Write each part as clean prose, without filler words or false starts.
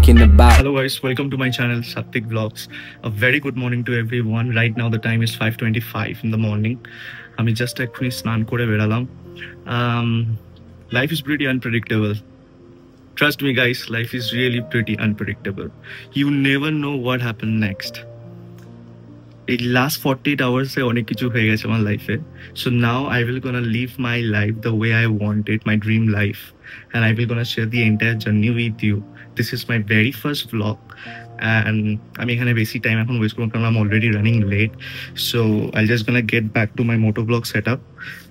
talking about. Hello guys, welcome to my channel Satvik Vlogs. A very good morning to everyone. Right now the time is 5:25 in the morning. আমি just actually স্নান করে বেরালাম. Life is pretty unpredictable. Trust me guys, life is really pretty unpredictable. You never know what happened next. In last 48 hours অনেক কিছু হয়ে গেছে আমার লাইফে. So now I will gonna live my life the way I want it, my dream life, and I will gonna share the entire journey with you. This is my very first vlog and আমি এখানে বেশি time এখন West করব কারণ I'm already running late. So I'll just gonna get back to my motovlog setup.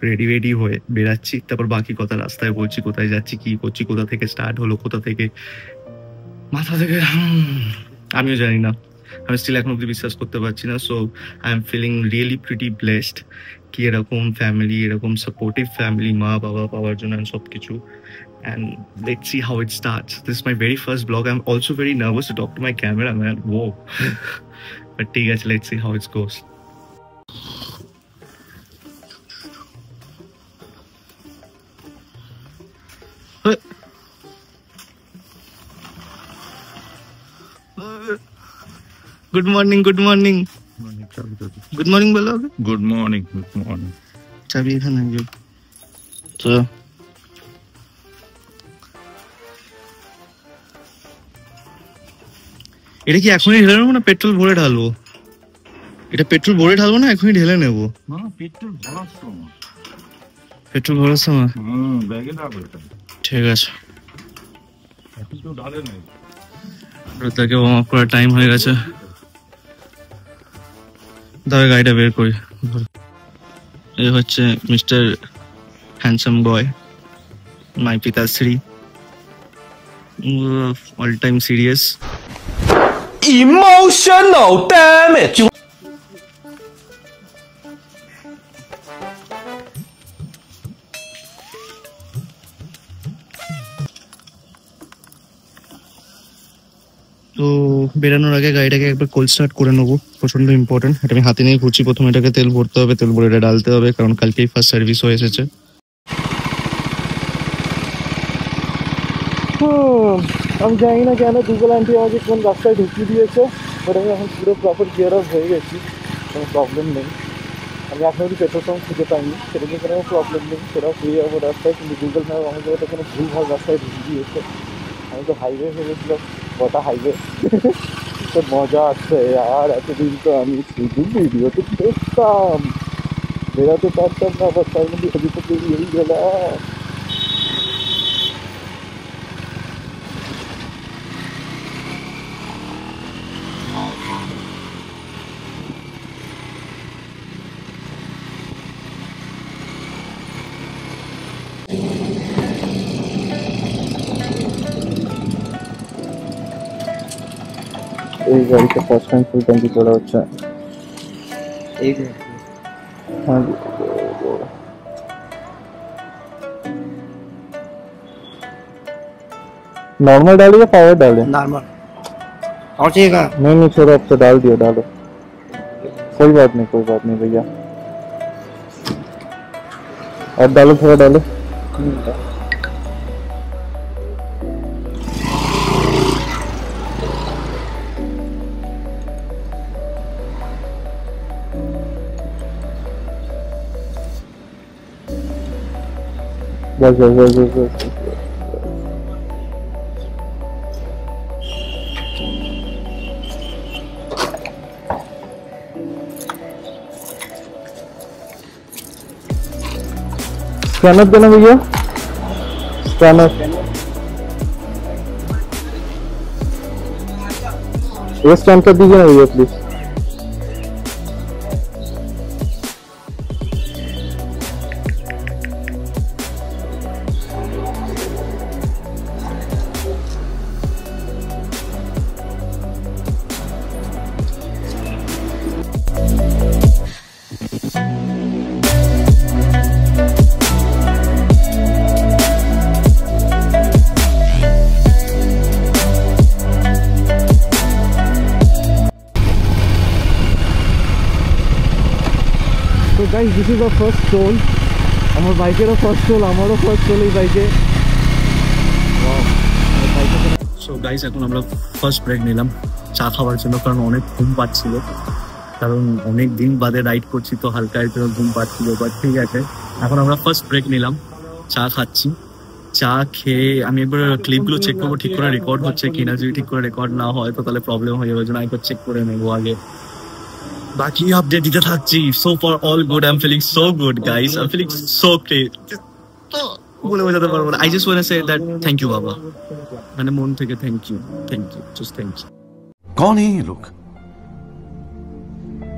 Ready হয়ে বেরাচ্ছি, তারপর বাকি কথা রাস্তায় বলছি, কোথায় যাচ্ছি, কি করছি, কোথা থেকে স্টার্ট হলো, কোথা থেকে মাথা থেকে আমিও জানি না। আমি স্টিল এখন অব্দি বিশ্বাস করতে পারছি না। So I am feeling really pretty blessed কি এরকম ফ্যামিলি, এরকম সাপোর্টিভ ফ্যামিলি, মা বাবা পাওয়ার জন্য সব কিছু। And let's see how it starts. This is my very first vlog. I'm also very nervous to talk to my camera, man. Whoa. But let's see how it goes. Good morning, good morning. Good morning, bolo. Good morning, good morning. Chabi ekhane gyo. So এটা কি এখনই ঢেলে নেবো না petrol ভরে ঢালবো? এটা petrol ভরে ঢালবো না এখনই ঢেলে নেবো? না পেট্রোল ভরার সময়। পেট্রোল ভরার সময়? ব্যাগে দাও এটা। ঠিক আছে। একটু ঢালে নাই। রোতাকে ওয়ার্ম আপ করার টাইম হয়ে গেছে। দাঁড়া গাড়িটা বের করি। এই হচ্ছে মিস্টার হ্যান্ডসাম বয়, মাই পিতাশ্রী, all time serious. Emotional damage. তো বেরানোর আগে গাড়িটাকে একবার কোল্ড স্টার্ট করে নেবো, প্রচন্ড ইম্পর্টেন্ট। এটা আমি হাতে নিয়ে ঘুরছি। প্রথমে এটাকে তেল ভরতে হবে, তেল ভরে এটা ডালতে হবে কারণ কালকেই ফার্স্ট সার্ভিস হয়ে এসেছে। আমি জানি না কেন গুগল আন্টি আমাকে কোন রাস্তায় ঢুকিয়ে দিয়েছে, বাট আমি এখন পুরো প্রপার গিয়ার অফ হয়ে গেছি, কোনো প্রবলেম নেই। আমি এখন যদি পেট্রোল পাম্প খুঁজে পাইনি, সেটা নিয়ে কোনো প্রবলেম নেই, সেটা হয়ে যাবো রাস্তায়। কিন্তু গুগল ম্যাপ আমাকে ওটা কোনো ভুলভাল রাস্তায় ঢুকিয়ে দিয়েছে। আমি তো হাইওয়ে ভেবেছিলাম, কটা হাইওয়ে। তো মজা আসছে আর এতদিন তো আমি শুধু ভিডিওতে দেখতাম, বেরোতে পারতাম না, আবার তার মধ্যে হবি তো বেরিয়েই গেলাম। এই গাড়িতে ফার্স্ট টাইম ফুল ট্যাঙ্কি করা হচ্ছে। नॉर्मल डालो या पावर डाले? नॉर्मल और चाहिएगा? नहीं छोड़ो, अब तो डाल दियो, डालो। कोई बात नहीं भैया, अब डालो, थोड़ा डालो। बस स्कैनर देना भैया, स्कैनर। ये स्कैन कर दीजिए ना भैया please. So guys, this is our first toll. আমার বাইকেরও ফার্স্ট টোল, আমারও ফার্স্ট টোল এই বাইকে। সো গাইস এখন আমরা ফার্স্ট ব্রেক নিলাম চা খাওয়ার জন্য, কারণ অনেক ঘুম পাচ্ছিল, কারণ অনেক দিন বাদে রাইড করছি তো হালকা একটু ঘুম পাচ্ছিল। বাট ঠিক আছে, এখন আমরা ফার্স্ট ব্রেক নিলাম, চা খাচ্ছি। চা খেয়ে আমি একবার ক্লিপগুলো চেক করবো ঠিক করে রেকর্ড হচ্ছে কিনা, যদি ঠিক করে রেকর্ড না হয় তো তাহলে প্রবলেম হয়ে যাবে, জন্য একবার চেক করে নেবো আগে, বাকি আপডেট দিতে থাকছি। So for all good, I am feeling so good guys, I am feeling so great, বলে বোঝাতে পারবো না। I just want to say that thank you বাবা, মানে মন থেকে thank you, just thank you. कौन है ये लोग?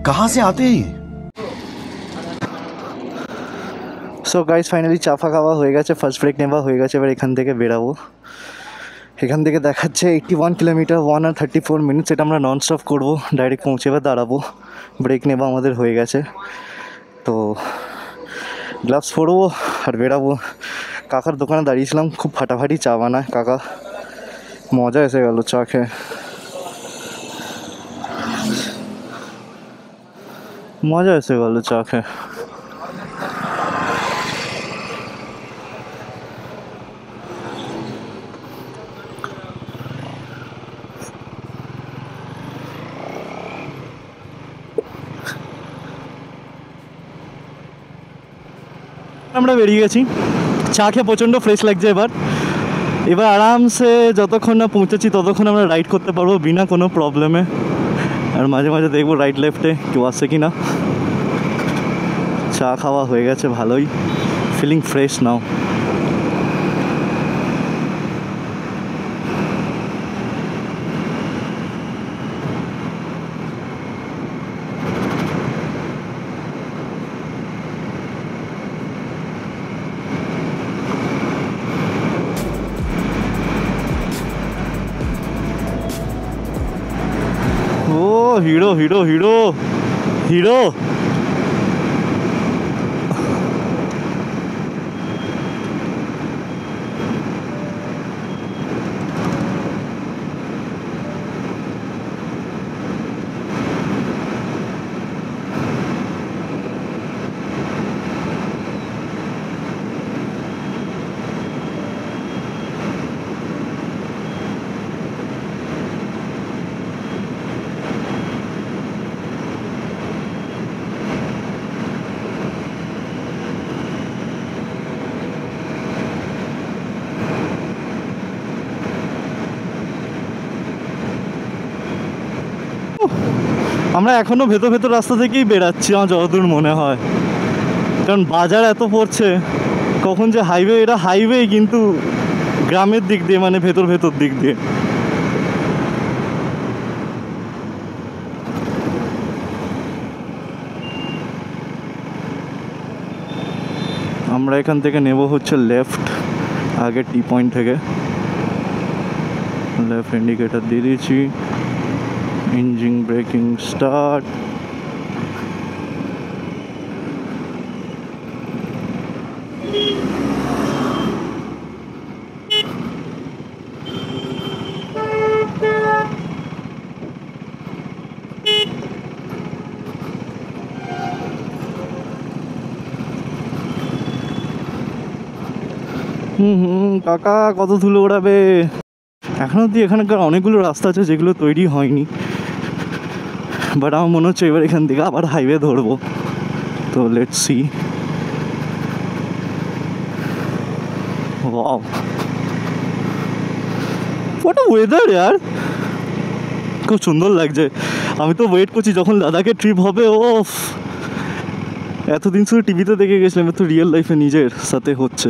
कहाँ से आते हैं? সো গাইস ফাইনালি চাফা খাওয়া হয়ে গেছে, ফার্স্ট ব্রেক নেওয়া হয়ে গেছে, এবার এখান থেকে বেরাবো। এখান থেকে দেখাচ্ছে 81 কিলোমিটার 1 আর 34 মিনিটস, এটা আমরা নন স্টপ করবো, ডাইরেক্ট পৌঁছে এবার দাঁড়াবো। ব্রেক নেওয়া আমাদের হয়ে গেছে, তো গ্লাভস পরবো আর বেরাবো। কাকার দোকানে দাঁড়িয়েছিলাম, খুব ফাটাফাটি চা বানায় কাকা, মজা এসে গেল চা খেয়ে, মজা এসে গেল চা খেয়ে। আমরা বেরিয়ে গেছি, চা খেয়ে প্রচণ্ড ফ্রেশ লাগছে। এবার আরামসে যতক্ষণ না পৌঁছেছি ততক্ষণ আমরা রাইড করতে পারবো বিনা কোনো প্রবলেমে। আর মাঝে মাঝে দেখবো রাইট লেফটে কেউ আসছে কি না। চা খাওয়া হয়ে গেছে ভালোই, ফিলিং ফ্রেশ নাও। হিরো হিরো হিরো হিরো আমরা এখনো ভেতর রাস্তা থেকেই বেরাচ্ছি আমার যতদূর মনে হয়, কারণ বাজার এত পড়ছে। কখন যে হাইওয়ে, এটা হাইওয়ে কিন্তু গ্রামের দিক দিয়ে, মানে ভেতর দিক দিয়ে। আমরা এখান থেকে নেব হচ্ছে লেফট, আগে টি পয়েন্ট থেকে লেফট ইন্ডিকেটার দিয়ে দিয়েছি। Engine breaking start. কাকা কত ধুলো ওড়াবে। এখন অব্দি এখানকার অনেকগুলো রাস্তা আছে যেগুলো তৈরি হয়নি, বাট আমার মনে হচ্ছে এবার এখান থেকে আবার হাইওয়ে ধরবো, তো let's see. Wow what a weather ইয়ার, খুব সুন্দর লাগছে। আমি তো ওয়েট করছি যখন লাদাখের ট্রিপ হবে। ওফ, এতদিন শুধু টিভিতে দেখে গেছিলাম, তো রিয়েল লাইফে নিজের সাথে হচ্ছে,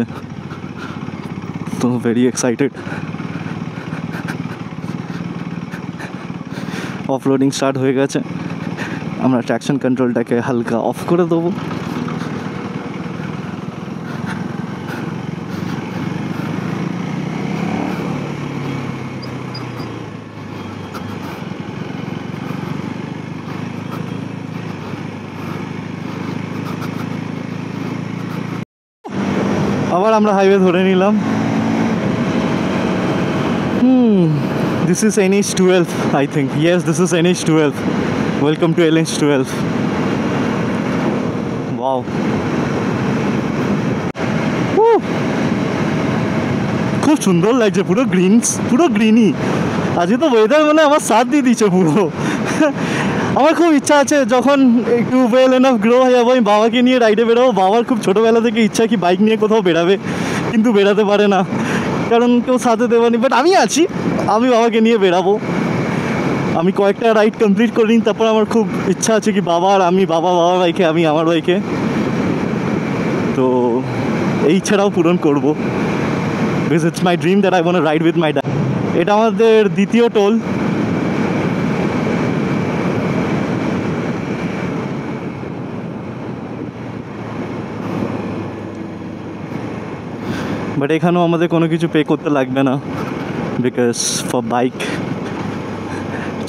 তো ভেরি এক্সাইটেড। অফলোডিং স্টার্ট হয়ে গেছে, আমরা ট্র্যাকশন কন্ট্রোলটাকে হালকা অফ করে দেবো। আবার আমরা হাইওয়ে ধরে নিলাম। This is NH12, I think. Yes, this is NH12. Welcome to NH12. Wow. Woo! খুব সুন্দর লাগছে, পুরো গ্রিনই। আজকে তো ওয়েদার মানে আমার সাথ দিয়ে দিচ্ছে পুরো। আমার খুব ইচ্ছা আছে যখন একটু ওয়েল এনাফ গ্রো হয়ে যাবো আমি বাবাকে নিয়ে রাইডে বেরোবো। বাবার খুব ছোটোবেলা থেকে ইচ্ছা কি বাইক নিয়ে কোথাও বেরাবে, কিন্তু বেরাতে পারে না কারণ কেউ সাথে দেবেনি। বাট আমি আছি, আমি বাবাকে নিয়ে বেরাবো। আমি কয়েকটা রাইড কমপ্লিট করিনি, তারপর আমার খুব ইচ্ছা আছে কি বাবা আর আমি, বাবার বাইকে আমি আমার বাইকে, তো এই ইচ্ছাটাও পূরণ করবো। Because it's my dream that I want to ride with my dad. এটা আমাদের দ্বিতীয় টোল। বাট এখানেও আমাদের কোনো কিছু পে করতে লাগবে না, বিকজ ফর বাইক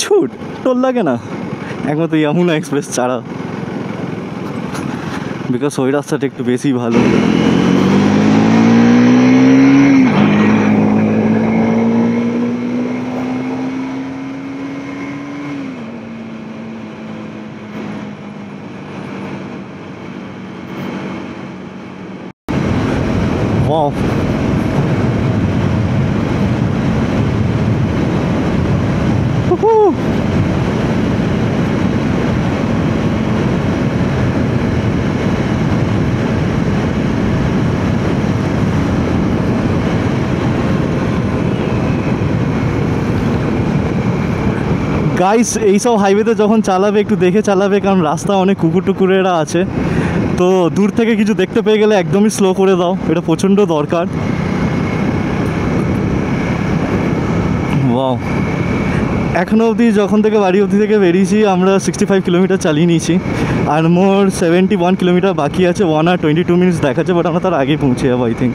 ছুট টোল লাগে না একমাত্র ইয়ামুনা এক্সপ্রেস ছাড়া, বিকজ ওই রাস্তাটা একটু বেশি ভালো। Wow. Woohoo! গাইস এইসব হাইওয়েতে যখন চালাবে একটু দেখে চালাবে, কারণ রাস্তা অনেক কুকুর টুকুরেরা আছে, তো দূর থেকে কিছু দেখতে পেয়ে গেলে একদমই স্লো করে দাও, এটা প্রচণ্ড দরকার। ওয়াও, এখনও অবধি যখন থেকে বাড়ি অবধি থেকে বেরিয়েছি আমরা 65 কিলোমিটার চালিয়ে নিয়েছি, আর মোর 71 কিলোমিটার বাকি আছে। 1 hour 22 minutes দেখাচ্ছে, বাট আমরা তার আগে পৌঁছে যাবো আই থিঙ্ক।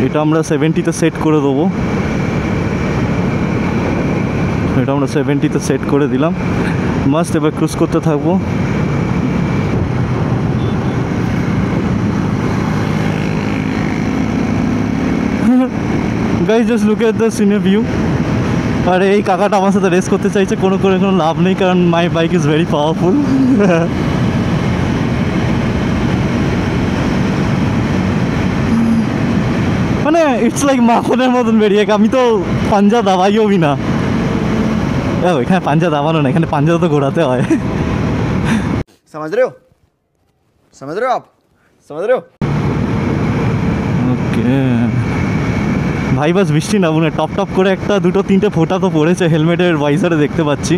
এটা আমরা 70-তে সেট করে দেবো, এটা আমরা 70-তে সেট করে দিলাম। মাস্ট এবার ক্রুজ করতে থাকবো। Guys just look at the সিনে ভিউ। আর এই কাকাটা আমার সাথে রেস করতে চাইছে, কোনো লাভ নেই, কারণ my bike is very powerful. মানে ইটস লাইক মাখনের মতন বেরিয়ে, আমি তো পাঞ্জা দাবাইও না। এখানে পাঞ্জা দাবানো না, এখানে পাঞ্জা তো ঘোরাতে হয়। समझ रहे हो आप समझ रहे हो? ওকে ভাই, বাস বৃষ্টি না বুনে টপ টপ করে একটা দুটো তিনটে ফোঁটা তো পড়েছে হেলমেটের ভাইজারে দেখতে পাচ্ছি,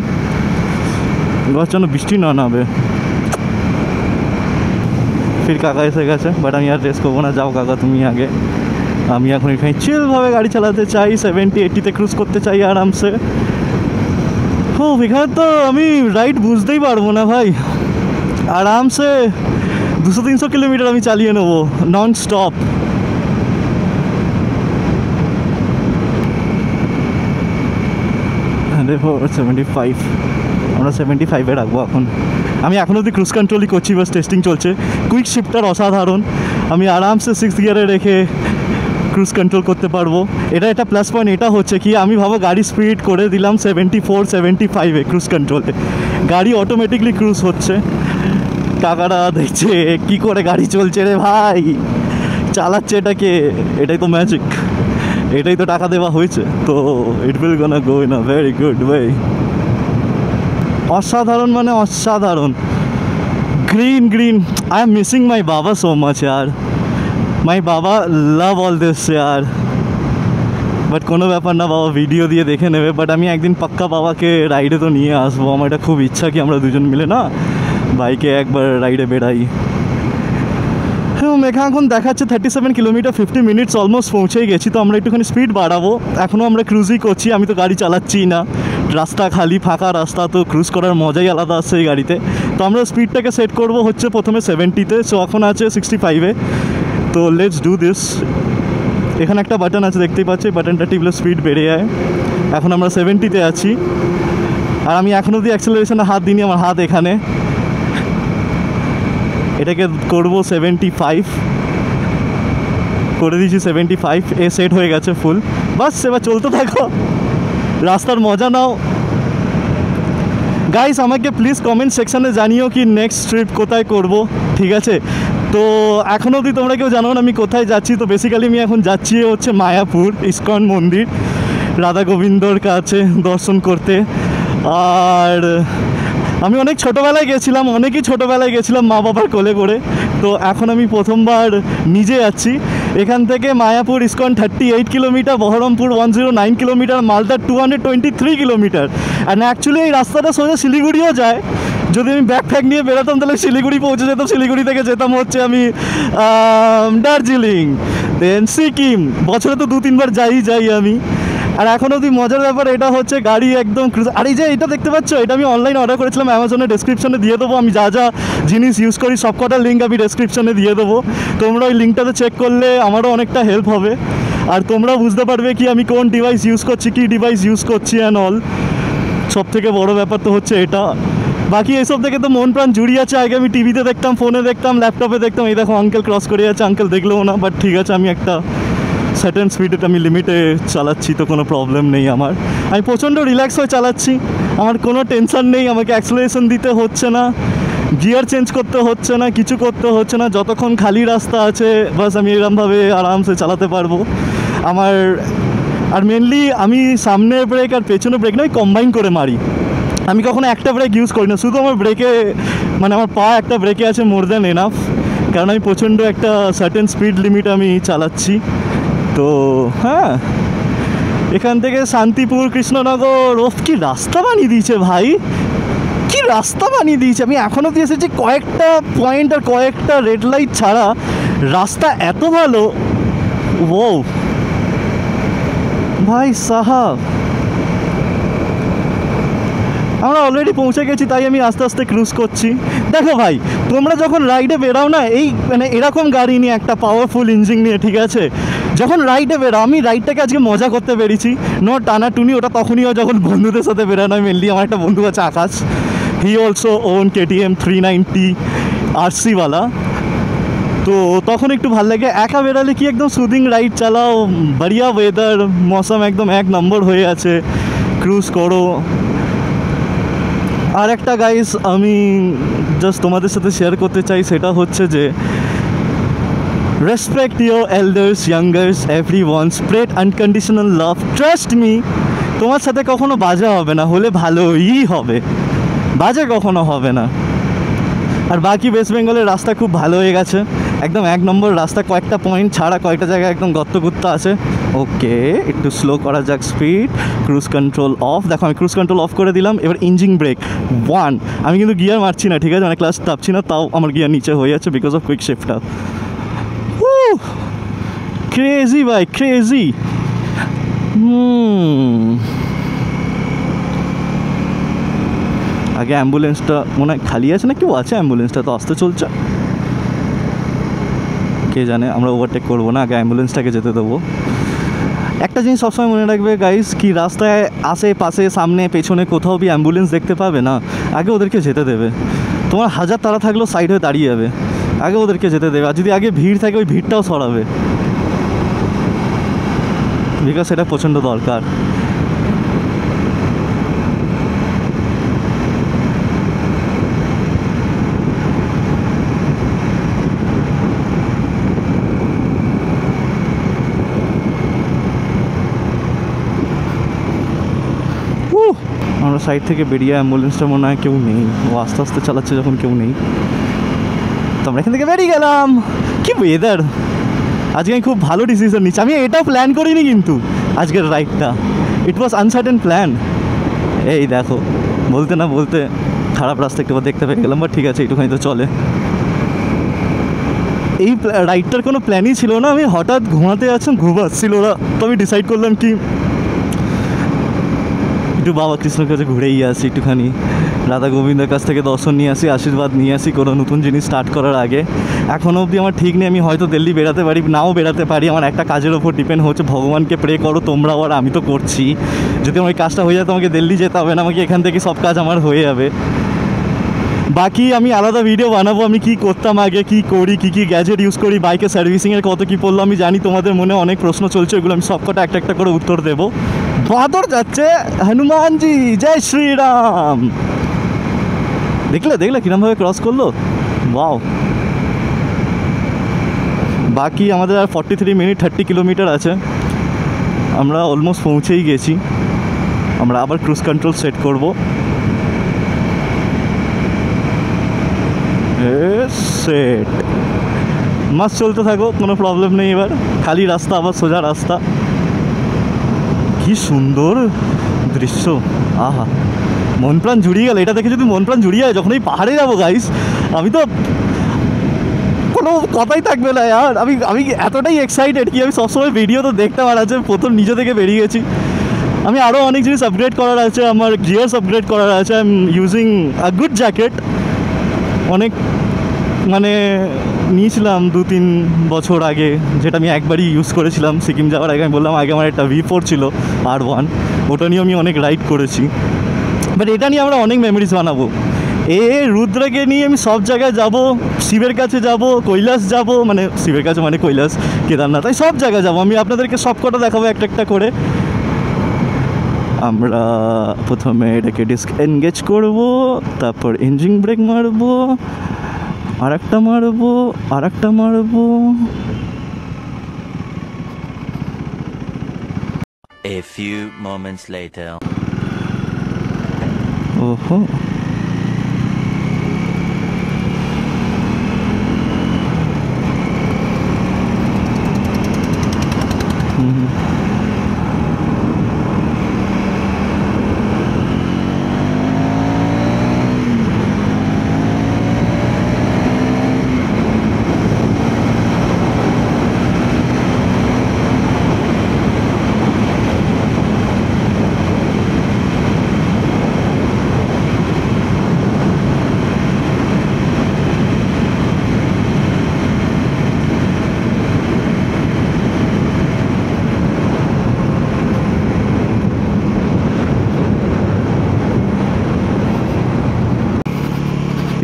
এবার যেন বৃষ্টি না নামে। ফির কাকা এসে গেছে, বাট আমি আর রেস করবো না, যাও কাকা তুমি আগে। আমি এখন এখানে চিলভাবে গাড়ি চালাতে চাই, 70-80-তে ক্রুজ করতে চাই আরামসে। ও এখানে তো আমি রাইড বুঝতেই পারবো না ভাই, আরামসে 200-300 কিলোমিটার আমি চালিয়ে নেবো নন স্টপ। দেখো 75, আমরা 75-এ রাখবো এখন। আমি এখনও অবধি ক্রুজ কন্ট্রোলই করছি, বাস টেস্টিং চলছে। কুইক শিফটার অসাধারণ, আমি আরামসে 6th গিয়ারে রেখে ক্রুজ কন্ট্রোল করতে পারবো। এটা প্লাস পয়েন্ট এটা হচ্ছে কি, আমি ভাবো গাড়ি স্পিড করে দিলাম 74-75-এ ক্রুজ কন্ট্রোলে, গাড়ি অটোমেটিকলি ক্রুজ হচ্ছে। কাকারা দেখছে কি করে গাড়ি চলছে রে ভাই, চালাচ্ছে এটাকে, এটাই তো ম্যাজিক, এটাই তো টাকা দেওয়া হয়েছে, তো it will gonna go in a very good way. অসাধারণ মানে অসাধারণ, গ্রিন। আই এম মিসিং মাই বাবা সো মাচ ইয়ার, মাই বাবা লাভ অল দিস ইয়ার। বাট কোনো ব্যাপার না, বাবা ভিডিও দিয়ে দেখে নেবে। বাট আমি একদিন পাক্কা বাবাকে রাইডে তো নিয়ে আসবো, আমার এটা খুব ইচ্ছা কি আমরা দুজন মিলে না বাইকে একবার রাইডে বেড়াই। এখানে এখন দেখাচ্ছে 37 কিলোমিটার 50 মিনিটস, অলমোস্ট পৌঁছেই গেছি। তো আমরা একটুখানি স্পিড বাড়াবো, এখনও আমরা ক্রুজই করছি, আমি তো গাড়ি চালাচ্ছি না, রাস্তা খালি ফাঁকা রাস্তা, তো ক্রুজ করার মজাই আলাদা আসছে এই গাড়িতে। তো আমরা স্পিডটাকে সেট করবো হচ্ছে প্রথমে 70-তে, সো এখন আছে 65-এ। তো লেটস ডু দিস। এখানে একটা বাটন আছে দেখতেই পাচ্ছি, বাটনটা টিপলে স্পিড বেড়ে যায়। এখন আমরা 70-তে আছি, আর আমি এখন অবধি অ্যাক্সেলারেশনে হাত দিইনি, আমার হাত এখানে। এটাকে করবো 75, করে দিয়েছি 75, এ সেট হয়ে গেছে ফুল। বাস এবার চলতে থাকো, রাস্তার মজা নাও। গাইস আমাকে প্লিজ কমেন্ট সেকশানে জানিও কি নেক্সট ট্রিপ কোথায় করব, ঠিক আছে? তো এখন অবধি তোমরা কেউ জানো না আমি কোথায় যাচ্ছি। তো বেসিক্যালি আমি এখন যাচ্ছি হচ্ছে মায়াপুর ইস্কন মন্দির, রাধা গোবিন্দর কাছে দর্শন করতে। আর আমি অনেক ছোটোবেলায় গেছিলাম, অনেকই ছোটোবেলায় গেছিলাম মা বাবার কোলে করে। তো এখন আমি প্রথমবার নিজে যাচ্ছি। এখান থেকে Mayapur ISKCON 38 kilometre, Baharampur 109 kilometre, Malda 223 kilometre. And actually এই রাস্তাটা সোজা শিলিগুড়িও যায়। যদি আমি ব্যাকপ্যাক নিয়ে বেরোতাম তাহলে শিলিগুড়ি পৌঁছে যেতাম, শিলিগুড়ি থেকে যেতাম হচ্ছে আমি দার্জিলিং, দেন সিকিম। বছরে তো 2-3 বার যাই আমি। আর এখন অবধি মজার ব্যাপার এটা হচ্ছে গাড়ি একদম আর এই যে এটা দেখতে পাচ্ছ, এটা আমি অনলাইন অর্ডার করেছিলাম, অ্যামাজনে ডেসক্রিপশনে দিয়ে দেবো। আমি যা যা জিনিস ইউজ করি সব কটার লিঙ্ক আমি ডেসক্রিপশনে দিয়ে দেবো। তোমরা ওই লিঙ্কটাতে চেক করলে আমারও অনেকটা হেল্প হবে। আর তোমরা বুঝতে পারবে কি আমি কোন ডিভাইস ইউজ করছি, কী ডিভাইস ইউজ করছি অ্যান্ড অল। সব থেকে বড়ো ব্যাপার তো হচ্ছে এটা। বাকি এইসব দেখে তো মন প্রাণ জুড়িয়ে আছে। আগে আমি টিভিতে দেখতাম, ফোনে দেখতাম, ল্যাপটপে দেখতাম। এই দেখো আঙ্কেল ক্রস করে যাচ্ছে, আঙ্কেল দেখলেও না, বাট ঠিক আছে আমি একটা সার্টেন স্পিডে আমি লিমিটে চালাচ্ছি, তো কোনো প্রবলেম নেই আমার। আমি প্রচণ্ড রিল্যাক্স হয়ে চালাচ্ছি, আমার কোনো টেনশন নেই। আমাকে অ্যাক্সেলারেশন দিতে হচ্ছে না, গিয়ার চেঞ্জ করতে হচ্ছে না, কিছু করতে হচ্ছে না। যতক্ষণ খালি রাস্তা আছে বাস আমি এরকমভাবে আরামসে চালাতে পারবো। আমার আর মেনলি আমি সামনের ব্রেক আর পেছনের ব্রেক নয় কম্বাইন করে মারি। আমি কখনো একটা ব্রেক ইউজ করি না, শুধু আমার ব্রেকে মানে আমার পা একটা ব্রেকে আছে মোর দ্যান এনাফ, কারণ আমি প্রচণ্ড একটা সার্টেন স্পিড লিমিট আমি চালাচ্ছি। তো হ্যাঁ, এখান থেকে শান্তিপুর, কৃষ্ণনগর, ওফ কি রাস্তা বানিয়ে দিয়েছে ভাই, কি রাস্তা বানিয়ে দিয়েছে। আমি এখনও দিয়ে এসেছি কয়েকটা পয়েন্ট আর কয়েকটা রেড লাইট ছাড়া, রাস্তা এত ভালো। ও ভাই সাহাব, আমরা অলরেডি পৌঁছে গেছি, তাই আমি আস্তে আস্তে ক্রুজ করছি। দেখো ভাই, তোমরা যখন রাইডে বেরাও না, এই মানে এরকম গাড়ি নিয়ে একটা পাওয়ারফুল ইঞ্জিন নিয়ে, ঠিক আছে, যখন রাইডে বেরাও, আমি রাইডটাকে আজকে মজা করতে পেরেছি, নো টানাটুনি। ওটা তখনই হয় যখন বন্ধুদের সাথে বেরানো হয়। মেনলি আমার একটা বন্ধু আছে আকাশ, হি অলসো ওন KTM 390 RC-ওয়ালা। তো তখন একটু ভালো লাগে। একা বেরালে কি একদম সুদিং রাইড চালাও, বাড়িয়া ওয়েদার, মৌসুম একদম 1 নম্বর হয়ে আছে, ক্রুজ করো। আর একটা গাইস আমি জাস্ট তোমাদের সাথে শেয়ার করতে চাই, সেটা হচ্ছে যে respect your elders, youngers, everyone, spread unconditional love, trust me. তোমার সাথে কখনো বাজে হবে না, হলে ভালোই হবে, বাজে কখনো হবে না। আর বাকি ওয়েস্ট বেঙ্গলের রাস্তা খুব ভালো হয়ে গেছে, একদম 1 নম্বর রাস্তা, কয়েকটা পয়েন্ট ছাড়া কয়েকটা জায়গায় একদম গর্ত আছে। ওকে, একটু স্লো করা যাক স্পিড, ক্রুজ কন্ট্রোল অফ। দেখো আমি ক্রুজ কন্ট্রোল অফ করে দিলাম। এবার ইঞ্জিন ব্রেক 1। আমি কিন্তু গিয়ার মারছি না, ঠিক আছে, মানে ক্লাস চাপছি না, তাও আমার গিয়ার নিচে হয়ে যাচ্ছে because of quick shifter. Crazy ভাই, ক্রেজি। আগে অ্যাম্বুলেন্সটা মনে হয় খালি আছে না, কেউ আছে? অ্যাম্বুলেন্সটা তো আসতে চলছে, কে জানে। আমরা ওভারটেক করবো না, আগে অ্যাম্বুলেন্সটাকে যেতে দেবো। একটা জিনিস সবসময় মনে রাখবে গাইস, কি রাস্তায় আশেপাশে সামনে পেছনে কোথাও বি অ্যাম্বুলেন্স দেখতে পাবে না, আগে ওদেরকে যেতে দেবে। তোমার হাজার তারা থাকলেও সাইড হয়ে দাঁড়িয়ে যাবে, আগে ওদেরকে যেতে দেবে। আর যদি আগে ভিড় থাকে ওই ভিড়টাও সরাবে, বিকজ সেটা প্রচণ্ড দরকার। আমরা সাইড থেকে বেরিয়ে অ্যাম্বুলেন্সটা মনে হয় কেউ নেই, ও আস্তে আস্তে চালাচ্ছে যখন কেউ নেই। তো আমরা এখান থেকে বেরিয়ে গেলাম। কি ওয়েদার আজকে, আমি খুব ভালো ডিসিশন নিচ্ছি। আমি এটাও প্ল্যান করিনি কিন্তু আজকের রাইডটা, ইট ওয়াজ আনসার্টেন প্ল্যান। এই দেখো, বলতে না বলতে খারাপ রাস্তা একটু দেখতে পেয়ে গেলাম, বাট ঠিক আছে, একটুখানি তো চলে। এই রাইডটার কোনো প্ল্যানই ছিল না, আমি হঠাৎ ঘুমাতে যাচ্ছিলাম, ঘুম আসছিল ওরা, তো আমি ডিসাইড করলাম কি একটু বাবা কৃষ্ণর কাছে ঘুরেই আসি, একটুখানি রাধা গোবিন্দের কাছ থেকে দর্শন নিয়ে আসি, আশীর্বাদ নিয়ে আসি কোনো নতুন জিনিস স্টার্ট করার আগে। এখনও অবধি আমার ঠিক নেই, আমি হয়তো দিল্লি বেরাতে পারি, নাও বেরাতে পারি। আমার একটা কাজের ওপর ডিপেন্ড হচ্ছে, ভগবানকে প্রে করো তোমরাও, আর আমি তো করছি। যদি আমার ওই কাজটা হয়ে যায়, তোমাকে দিল্লি যেতে হবে না, আমাকে এখান থেকে সব কাজ আমার হয়ে যাবে। বাকি আমি আলাদা ভিডিও বানাবো, আমি কি করতাম আগে, কি করি, কি কি গ্যাজেট ইউজ করি, বাইকের সার্ভিসিংয়ের কত কী পড়লো। আমি জানি তোমাদের মনে অনেক প্রশ্ন চলছে, ওগুলো আমি সবকটা একটা একটা করে উত্তর দেবো। বাদর যাচ্ছে হনুমানজি, জয় শ্রীরাম। দেখলে কিরমভাবে ক্রস করলো, ওয়াও। বাকি আমাদের আর 43 মিনিট 30 কিলোমিটার আছে, আমরা অলমোস্ট পৌঁছেই গেছি। আমরা আবার ক্রুজ কন্ট্রোল সেট করব। সেট মাস চলতে থাকো, কোনো প্রবলেম নেই। এবার খালি রাস্তা, আবার সোজা রাস্তা। কি সুন্দর দৃশ্য, আহা, মন প্রাণ জুড়িয়ে গেল। এটা দেখে যদি মন প্রাণ জুড়িয়ে যায়, যখন এই পাহাড়ে যাবো গাইস, আমি তো কোনো কথাই থাকবে না আর। আমি এতটাই এক্সাইটেড কি আমি সবসময় ভিডিও তো দেখতে পারাচ্ছে, প্রথম নিজে থেকে বেরিয়ে গেছি। আমি আরও অনেক জিনিস আপগ্রেড করার আছে, আমার গিয়ার্স আপগ্রেড করার আছে। I am using a good jacket. অনেক মানে নিয়েছিলাম 2-3 বছর আগে, যেটা আমি একবারই ইউজ করেছিলাম সিকিম যাওয়ার আগে। আমি বললাম আগে আমার একটা V4 ছিল R1, ওটা নিয়ে আমি অনেক রাইড করেছি। বাট এটা নিয়ে আমরা অনেক মেমোরিজ বানাবো। রুদ্রকে নিয়ে আমি সব জায়গায় যাব, শিবের কাছে যাব, কৈলাস যাব, মানে শিবের কাছে মানে কৈলাস, কেদারনাথ, তাই সব জায়গায় যাব। আমি আপনাদেরকে সব কটা দেখাবো একটা একটা করে। আমরা প্রথমে এটাকে ডিস্ক এনগেজ করব, তারপর ইঞ্জিন ব্রেক মারবো, আর একটা মারবো, আর একটা মারবো। A few moments later. ওহো,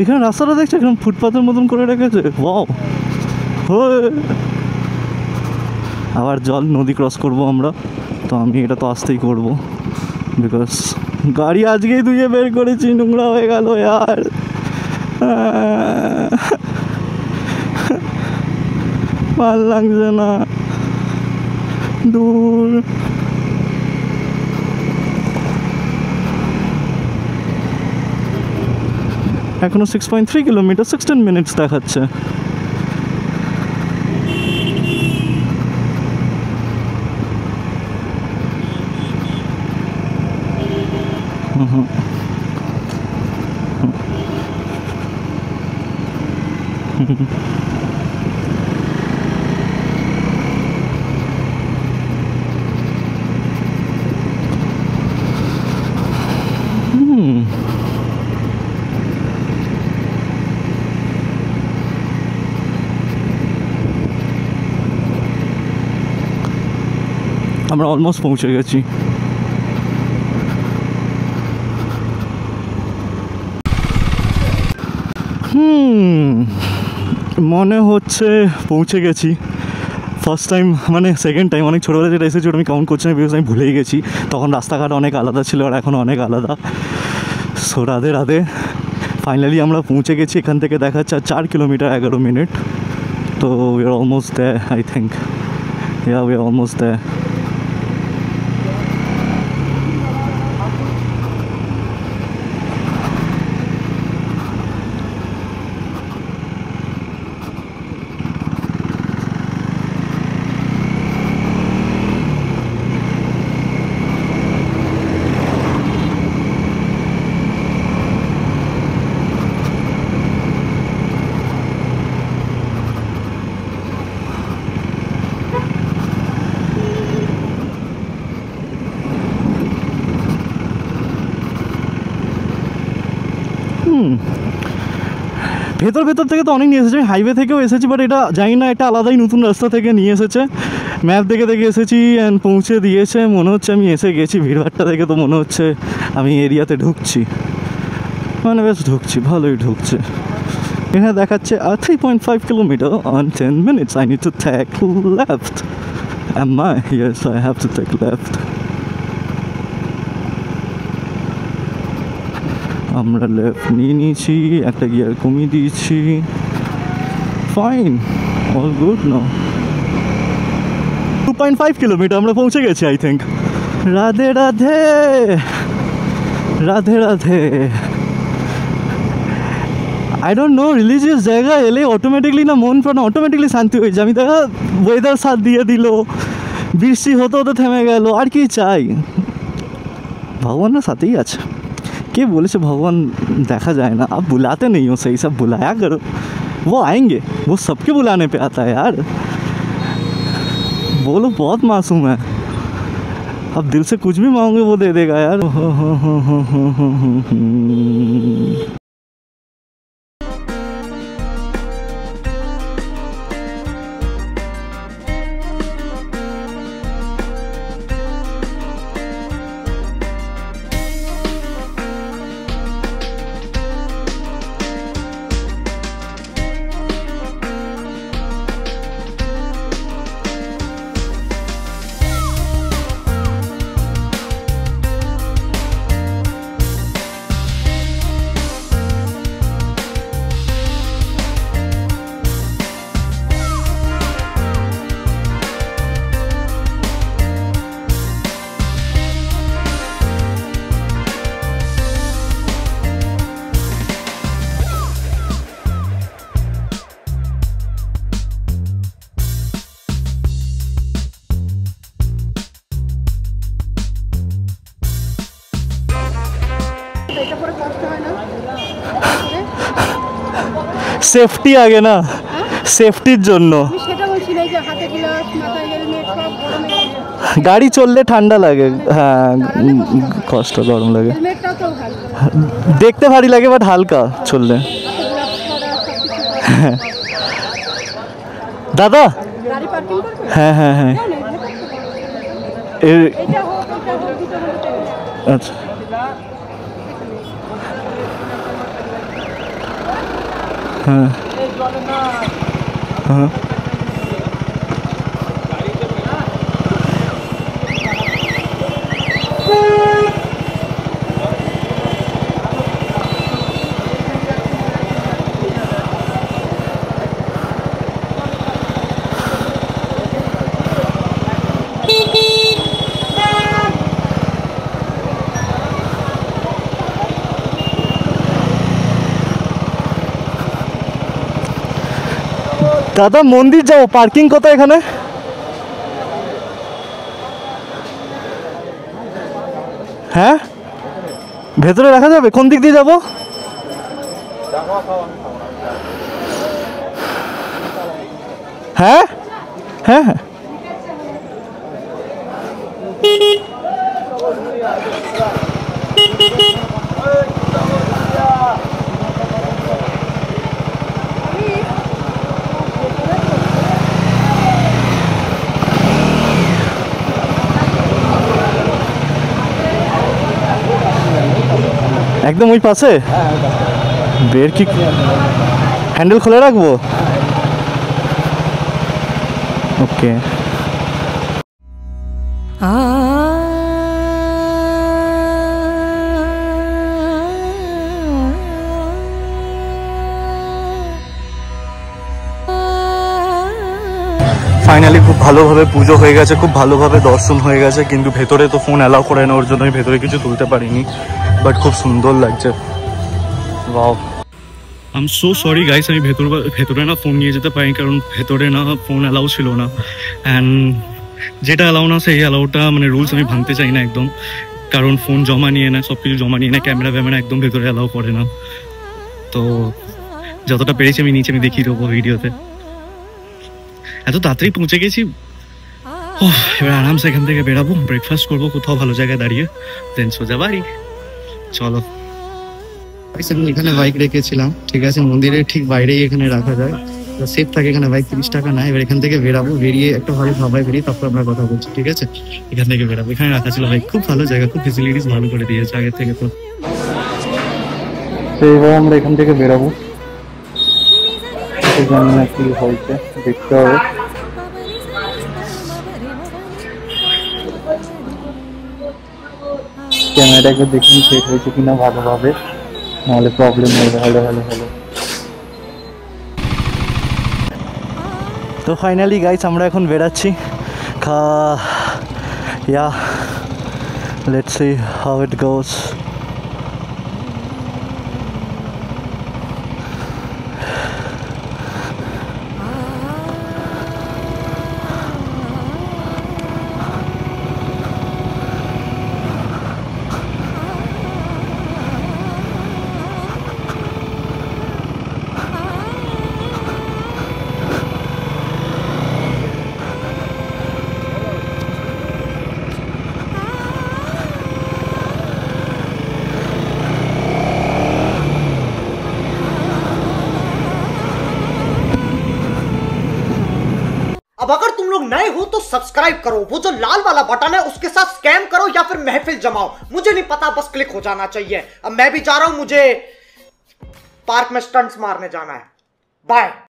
এখানে রাস্তাটা দেখছো, এখানে ফুটপাথের মতন করে রেখেছে। ওয়াও, আবার জল, নদী ক্রস করব আমরা, তো আমি এটা তো আসতেই করব, বিকজ গাড়ি আজকেই ধুয়ে বের করেছি, নোংরা হয়ে গেল यार। ভাল লাগছে না, দূর। এখনো 6.3 কিলোমিটার, 16 মিনিটস দেখাচ্ছে। আমরা অলমোস্ট পৌঁছে গেছি। মনে হচ্ছে পৌঁছে গেছি। ফার্স্ট টাইম মানে সেকেন্ড টাইম, অনেক ছোটোবেলা যেটা এসেছি ওটা আমি কাউন্ট করছি না, বিকজ আমি ভুলেই গেছি। তখন রাস্তাঘাট অনেক আলাদা ছিল আর এখন অনেক আলাদা। সো রাধে রাধে, ফাইনালি আমরা পৌঁছে গেছি। এখান থেকে দেখাচ্ছে 4 কিলোমিটার 11 মিনিট। তো we are almost there, I think. Yeah, we are almost there. ভেতর ভেতর থেকে তো অনেক নিয়ে এসেছে, হাইওয়ে থেকেও এসেছি, বাট এটা জানি না, এটা আলাদাই নতুন রাস্তা থেকে নিয়ে এসেছে। ম্যাপ দেখে দেখে এসেছি অ্যান্ড পৌঁছে দিয়েছে। মনে হচ্ছে আমি এসে গেছি। ভিড়ভাড়টা দেখে তো মনে হচ্ছে আমি এরিয়াতে ঢুকছি, মানে বেশ ঢুকছি, ভালোই ঢুকছে। এখানে দেখাচ্ছে 3.5 kilometre on 10 minutes. I need to take left. Am I? Yes, I have to take left. আমরা লেফট নিয়ে নিয়েছি, একটা গিয়ার কমিয়ে দিয়েছি। Fine, all good no 2.5 kilometre আমরা পৌঁছে গেছি I think. Radhe Radhe Radhe Radhe. I don't know religious জায়গা এলে অটোমেটিকলি না মন প্রাণ অটোমেটিকলি শান্তি হয়ে যায়। আমি দেখা ওয়েদার সাথ দিয়ে দিল, বৃষ্টি হতে হতে থেমে গেল, আর কি চাই? ভগবানের সাথেই আছে। কে বলেছে ভগवान देखा जाए ना? आप बुलाते नहीं हो सही, सब बुलाया करो, वो आएंगे, वो सबके बुलाने पे आता है यार। वो लोग बहुत मासूम है, आप दिल से कुछ भी मांगोगे वो दे देगा यार। সেফটি আগে না, সেফটির জন্য। গাড়ি চললে ঠান্ডা লাগে, হ্যাঁ কষ্ট গরম লাগে, দেখতে ভারী লাগে বাট হালকা চললে। দাদা হ্যাঁ হ্যাঁ হ্যাঁ আচ্ছা হ্যাঁ হ্যাঁ দাদা মন্দির যাও, পার্কিং কোথায় এখানে? হ্যাঁ ভেতরে রাখা যাবে? কোন দিক দিয়ে যাবো? হ্যাঁ হ্যাঁ হ্যাঁ একদম ওই পাশে বের কি হ্যান্ডেল খুলে রাখবো? ওকে ফাইনালি খুব ভালোভাবে পুজো হয়ে গেছে, খুব ভালোভাবে দর্শন হয়ে গেছে, কিন্তু ভেতরে তো ফোন অ্যালাউ করে না, ওর জন্য আমি ভেতরে কিছু তুলতে পারিনি, বাট খুব সুন্দর লাগছে। Wow I am so sorry guys, আমি ভেতরে না ফোন নিয়ে যেতে পারি, কারণ ভেতরে না ফোন অ্যালাউ ছিল না। অ্যান্ড যেটা অ্যালাউ না সেই অ্যালাউটা মানে রুলস আমি ভাঙতে চাই না একদম, কারণ ফোন জমা নিয়ে না, সব কিছু জমা নিয়ে না, ক্যামেরা ফ্যামেরা একদম ভেতরে অ্যালাউ করে না। তো যতটা পেরেছি আমি নিচে আমি দেখিয়ে দেবো ভিডিওতে। এত তাড়াতাড়ি পৌঁছে গেছি, এবার আরামসে এখান থেকে বেরাবো, ব্রেকফাস্ট করবো কোথাও ভালো জায়গায় দাঁড়িয়ে, দেন সোজা বাড়ি। চলো এখানে বাইক রেখেছিলাম, ঠিক আছে, মন্দিরের ঠিক বাইরেই এখানে রাখা যায়, সেফ থাকে এখানে, বাইক 30 টাকা নেয়। এবার এখান থেকে বেরাবো, বেরিয়ে একটা ভালো খাবায় বেরিয়ে তারপর আমরা কথা বলছি, ঠিক আছে? এখান থেকে বেরাবো, এখানে রাখা ছিল বাইক, খুব ভালো জায়গা, খুব ফেসিলিটিস ভালো করে দিয়েছে আগের থেকে। তো এবার আমরা এখান থেকে বেরাবো, জানি না কি হয়েছে, দেখতে হবে। ক্যামেরাটা একবার দেখুন সেট হয়েছে কিনা ভালোভাবে, নাহলে প্রবলেম হবে। হ্যালো হ্যালো হ্যালো তো ফাইনালি গাইস আমরা এখন বেরাচ্ছি yeah let's see how it goes. अब अगर तुम लोग नए हो तो सब्सक्राइब करो, वो जो लाल वाला बटन है उसके साथ स्कैम करो या फिर महफिल जमाओ, मुझे नहीं पता, बस क्लिक हो जाना चाहिए। अब मैं भी जा रहा हूं, मुझे पार्क में स्टंट्स मारने जाना है। बाय।